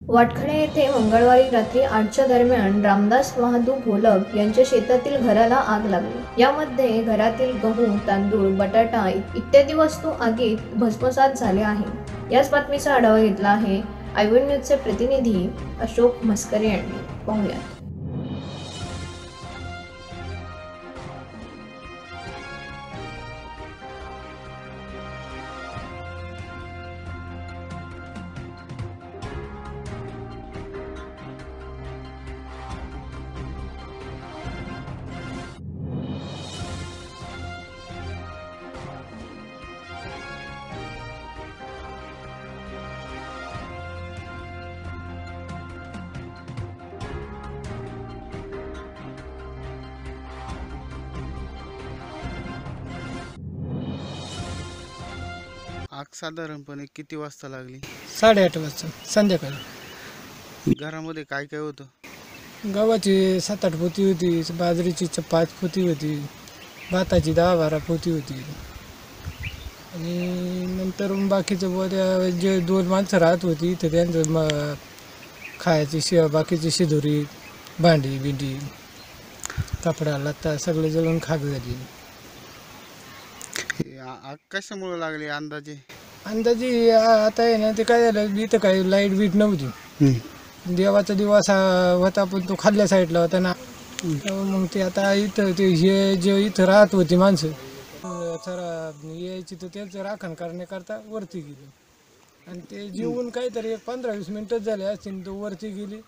वाटखळे येथे मंगळवारी रात्री 8च्या दरम्यान रामदास बहादू घोलप यांच्या शेतातील घराला आग लागली। यामध्ये घरातील गहू, तांदूळ, बटाटा इत्यादी वस्तू आगीत भस्मसात झाल्या आहेत। याच बातमीचा आढावा घेतला आहे आयव्हन न्यूजचे प्रतिनिधी अशोक म्हस्करे यांनी। पाहूया। आग साधारणपणे किती वाजता लागली? 8:30 वाजता संध्याकाळी। घरामध्ये काय काय होतं? गव्हाची 7-8 पोती होती, बाजरीची 5 पोती होती, भाताची 10-12 पोती होती आणि नंतर बाकीचं जे 2 माणसं राहत होती तर त्यांचं खायची बाकीची शिदोरी, भांडी बिंडी, कपडा लत्ता सगळे जळून खाक झाली। आग कशामुळे लागली अंदाजे? आता आहे ना, ते काय झालं, इथं काही लाईट बीट नव्हती। देवाचा दिवस होता पण तो खाल्ल्या साईडला होता ना, मग ते आता इथं ते हे जे इथं राहत होती माणसं यायची तर त्यांचं राखण करण्याकरता वरती गेली आणि ते जेवून काहीतरी 15-20 मिनिटच झाले असतील, तो वरती गेली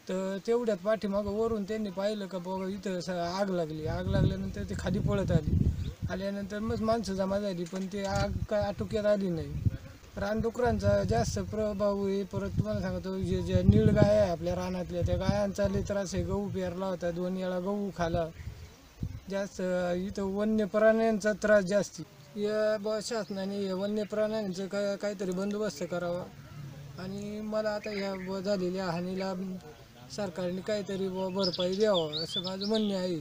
तर तेवढ्यात पाठीमागं वरून त्यांनी पाहिलं का बाबा इथं आग लागली। आग लागल्यानंतर ते खाली पळत आल्यानंतर मग माणसं जमा झाली, पण ते आग काय आटोक्यात आली नाही। रानडुकरांचा जास्त प्रभाव आहे। परत तुम्हाला सांगतो, जे नीळ गाय आहे आपल्या रानातल्या, त्या गायांचा लय त्रास आहे। गहू पेरला होता, 2 वेळा गहू खाला। जास्त इथं वन्य प्राण्यांचा त्रास जास्त। या शासनाने वन्य प्राण्यांचं काहीतरी बंदोबस्त करावा आणि मला आता या झालेल्या हानीला सरकारने काहीतरी भरपाई द्यावं असं माझं म्हणणे आहे।